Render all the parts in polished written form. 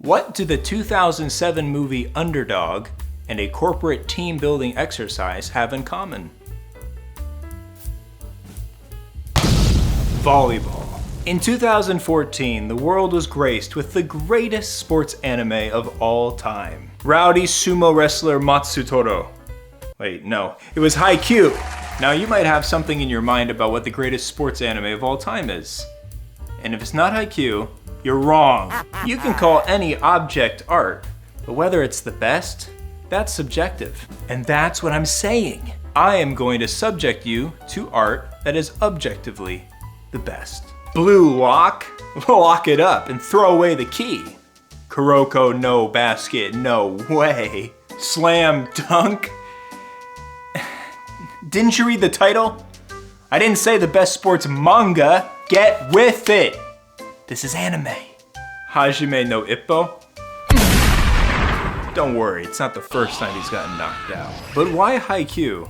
What do the 2007 movie Underdog and a corporate team building exercise have in common? Volleyball. In 2014, the world was graced with the greatest sports anime of all time. Rowdy sumo wrestler Matsutoro. Wait, no, it was Haikyuu. Now you might have something in your mind about what the greatest sports anime of all time is. And if it's not Haikyuu, you're wrong. You can call any object art, but whether it's the best, that's subjective. And that's what I'm saying. I am going to subject you to art that is objectively the best. Blue lock? Lock it up and throw away the key. Kuroko no basket, no way. Slam dunk? Didn't you read the title? I didn't say the best sports manga. Get with it. This is anime. Hajime no Ippo? Don't worry, it's not the first time he's gotten knocked out. But why Haikyuu?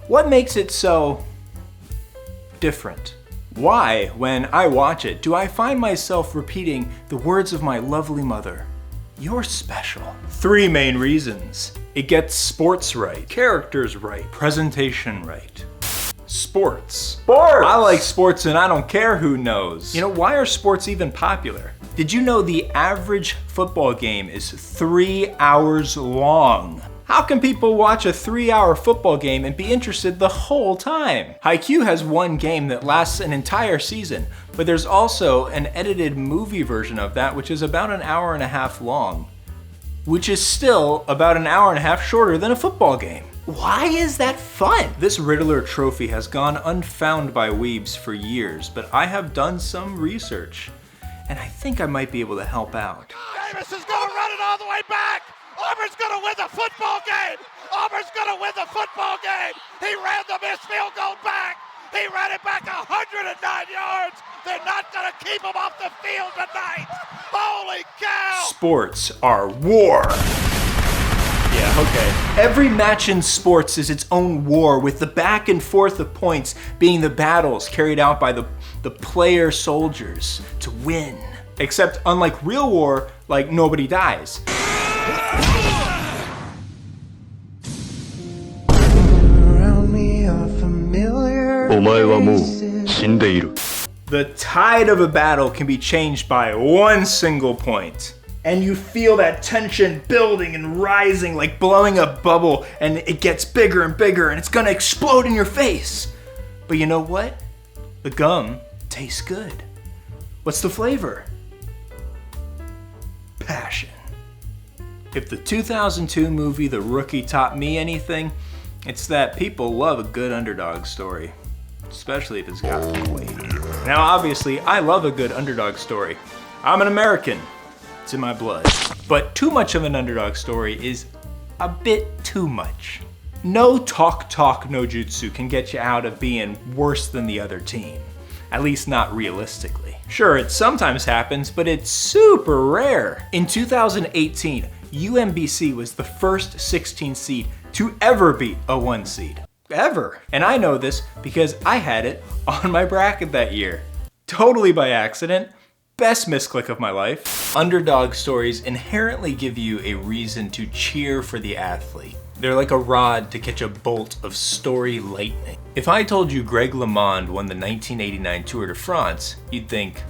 What makes it so different? Why, when I watch it, do I find myself repeating the words of my lovely mother? You're special. 3 main reasons. It gets sports right, characters right, presentation right. Sports. Sports! I like sports and I don't care who knows. You know, why are sports even popular? Did you know the average football game is 3 hours long? How can people watch a 3-hour football game and be interested the whole time? Haikyuu has one game that lasts an entire season, but there's also an edited movie version of that which is about an hour and a half long, which is still about an hour and a half shorter than a football game. Why is that fun? This Riddler trophy has gone unfound by weebs for years, but I have done some research, and I think I might be able to help out. Davis is gonna run it all the way back! Auburn's gonna win the football game! Auburn's gonna win the football game! He ran the missed field goal back! He ran it back 109 yards! They're not gonna keep him off the field tonight! Holy cow! Sports are war! Yeah, okay. Every match in sports is its own war, with the back and forth of points being the battles carried out by the player soldiers to win. Except unlike real war, like nobody dies. The tide of a battle can be changed by one single point. And you feel that tension building and rising like blowing a bubble, and it gets bigger and bigger and it's gonna explode in your face. But you know what? The gum tastes good. What's the flavor? Passion. If the 2002 movie The Rookie taught me anything, it's that people love a good underdog story, especially if it's got weight. Now obviously, I love a good underdog story. I'm an American. It's in my blood. But too much of an underdog story is a bit too much. No talk no jutsu can get you out of being worse than the other team. At least not realistically. Sure, it sometimes happens, but it's super rare. In 2018, UMBC was the first 16 seed to ever beat a 1 seed. Ever. And I know this because I had it on my bracket that year. Totally by accident. Best misclick of my life. Underdog stories inherently give you a reason to cheer for the athlete. They're like a rod to catch a bolt of story lightning. If I told you Greg LeMond won the 1989 Tour de France, you'd think,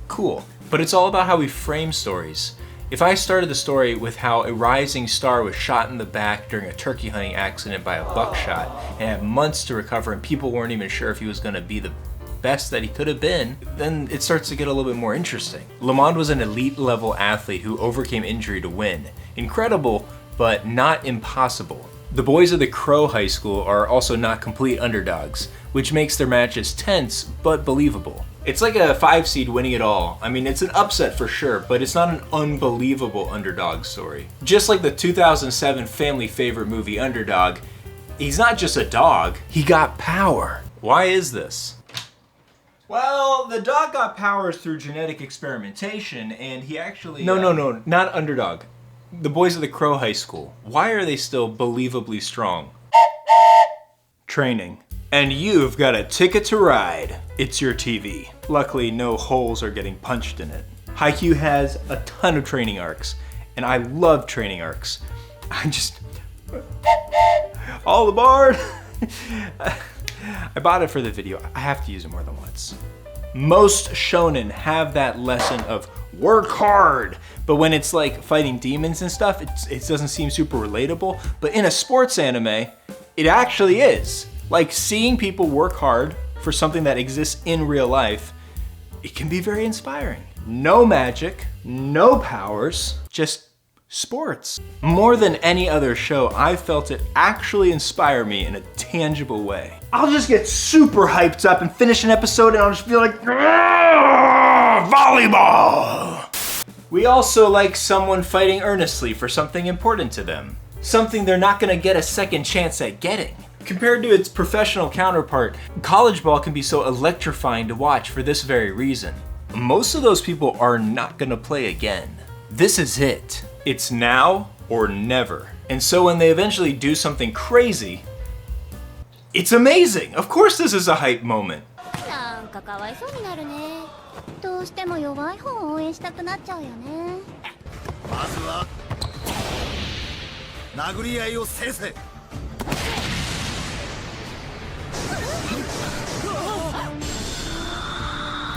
cool. But it's all about how we frame stories. If I started the story with how a rising star was shot in the back during a turkey hunting accident by a buckshot and had months to recover and people weren't even sure if he was gonna be the best that he could have been, then it starts to get a little bit more interesting. LeMond was an elite level athlete who overcame injury to win. Incredible, but not impossible. The boys of the Crow High School are also not complete underdogs, which makes their matches tense but believable. It's like a 5 seed winning it all. I mean, it's an upset for sure, but it's not an unbelievable underdog story. Just like the 2007 family favorite movie Underdog, he's not just a dog, he got power. Why is this? Well, the dog got powers through genetic experimentation, and he actually... No, not Underdog. The boys of the Crow High School. Why are they still believably strong? Training. And you've got a ticket to ride. It's your TV. Luckily, no holes are getting punched in it. Haikyuu has a ton of training arcs, and I love training arcs. All aboard! I bought it for the video. I have to use it more than once. Most shonen have that lesson of work hard, but when it's like fighting demons and stuff, it doesn't seem super relatable. But in a sports anime, it actually is. Like seeing people work hard for something that exists in real life, it can be very inspiring. No magic, no powers, just sports. More than any other show, I felt it actually inspire me in a tangible way. I'll just get super hyped up and finish an episode and I'll just feel like, volleyball! We also like someone fighting earnestly for something important to them. Something they're not gonna get a second chance at getting. Compared to its professional counterpart, college ball can be so electrifying to watch for this very reason. Most of those people are not gonna play again. This is it. It's now or never. And so when they eventually do something crazy, it's amazing. Of course this is a hype moment.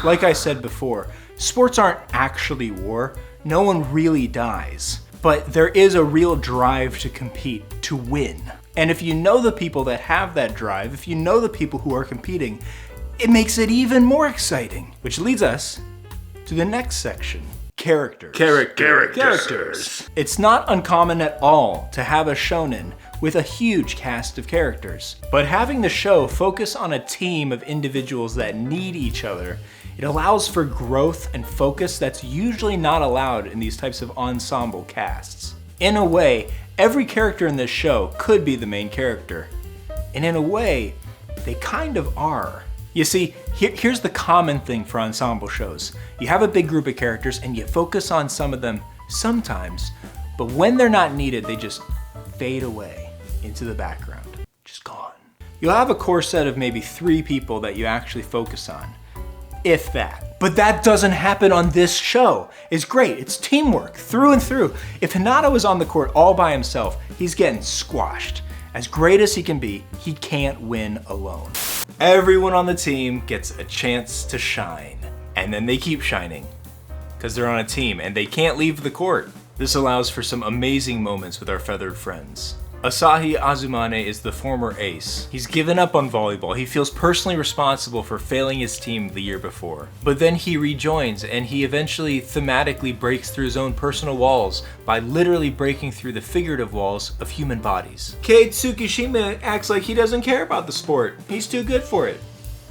Like I said before, sports aren't actually war. No one really dies. But there is a real drive to compete, to win. And if you know the people that have that drive, if you know the people who are competing, it makes it even more exciting. Which leads us to the next section. Characters. Characters. It's not uncommon at all to have a shonen with a huge cast of characters. But having the show focus on a team of individuals that need each other, it allows for growth and focus that's usually not allowed in these types of ensemble casts. In a way, every character in this show could be the main character. And in a way, they kind of are. You see, here's the common thing for ensemble shows. You have a big group of characters and you focus on some of them sometimes, but when they're not needed, they just fade away into the background, just gone. You'll have a core set of maybe 3 people that you actually focus on, if that. But that doesn't happen on this show. It's great, it's teamwork through and through. If Hinata was on the court all by himself, he's getting squashed. As great as he can be, he can't win alone. Everyone on the team gets a chance to shine, and then they keep shining, because they're on a team and they can't leave the court. This allows for some amazing moments with our feathered friends. Asahi Azumane is the former ace. He's given up on volleyball. He feels personally responsible for failing his team the year before. But then he rejoins and he eventually thematically breaks through his own personal walls by literally breaking through the figurative walls of human bodies. Kei Tsukishima acts like he doesn't care about the sport. He's too good for it.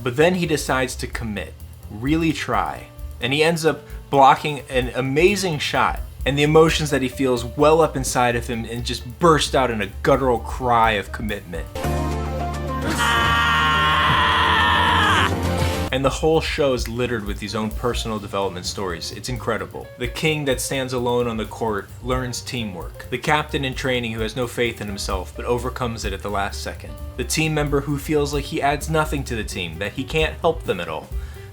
But then he decides to commit, really try, and he ends up blocking an amazing shot. And the emotions that he feels well up inside of him and just burst out in a guttural cry of commitment. And the whole show is littered with these own personal development stories. It's incredible. The king that stands alone on the court learns teamwork. The captain in training who has no faith in himself but overcomes it at the last second. The team member who feels like he adds nothing to the team, that he can't help them at all.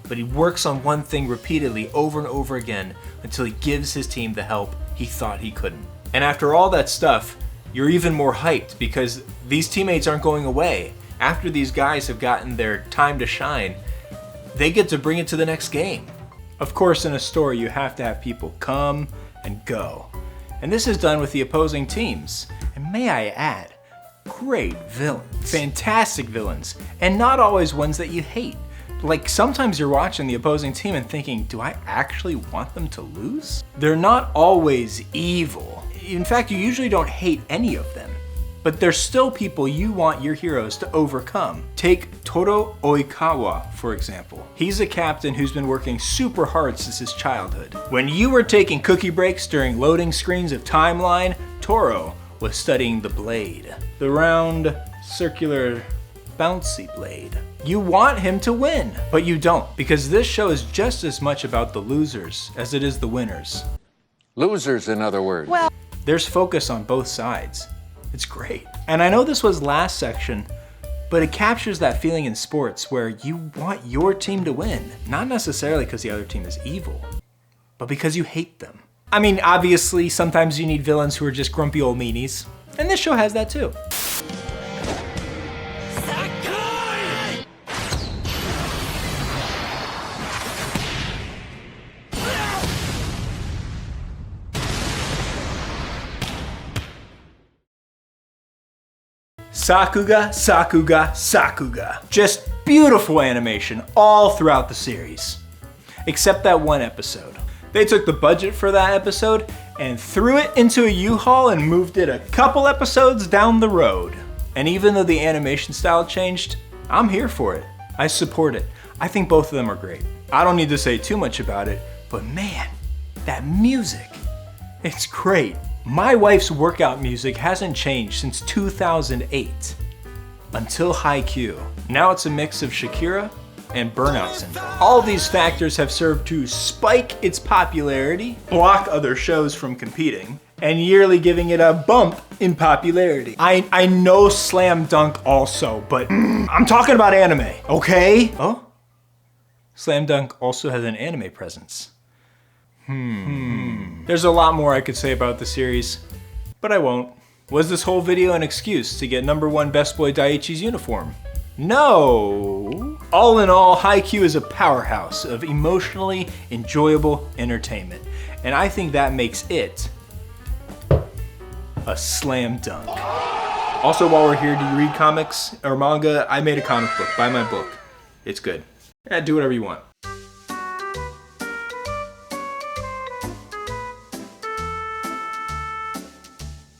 But he works on one thing repeatedly over and over again until he gives his team the help he thought he couldn't. And after all that stuff, you're even more hyped because these teammates aren't going away. After these guys have gotten their time to shine, they get to bring it to the next game. Of course, in a story, you have to have people come and go. And this is done with the opposing teams. And may I add, great villains. Fantastic villains. And not always ones that you hate. Like sometimes you're watching the opposing team and thinking, do I actually want them to lose? They're not always evil. In fact, you usually don't hate any of them. But there's still people you want your heroes to overcome. Take Toro Oikawa, for example. He's a captain who's been working super hard since his childhood. When you were taking cookie breaks during loading screens of Timeline, Toro was studying the blade. The round, circular, bouncy blade. You want him to win, but you don't, because this show is just as much about the losers as it is the winners. Losers, in other words. Well, there's focus on both sides. It's great. And I know this was last section, but it captures that feeling in sports where you want your team to win, not necessarily because the other team is evil. but because you hate them. I mean, obviously, sometimes you need villains who are just grumpy old meanies, and this show has that too. Sakuga, Sakuga, Sakuga. Just beautiful animation all throughout the series. Except that one episode. They took the budget for that episode and threw it into a U-Haul and moved it a couple episodes down the road. And even though the animation style changed, I'm here for it. I support it. I think both of them are great. I don't need to say too much about it, but man, that music, it's great. My wife's workout music hasn't changed since 2008, until Haikyuu. Now it's a mix of Shakira and Burnout Syndrome. All these factors have served to spike its popularity, block other shows from competing, and yearly giving it a bump in popularity. I know Slam Dunk also, but I'm talking about anime, okay? Oh? Slam Dunk also has an anime presence. There's a lot more I could say about the series, but I won't. Was this whole video an excuse to get #1 Best Boy Daiichi's uniform? No. All in all, Haikyuu is a powerhouse of emotionally enjoyable entertainment, and I think that makes it a slam dunk. Also, while we're here, do you read comics or manga? I made a comic book. Buy my book. It's good. Yeah, do whatever you want.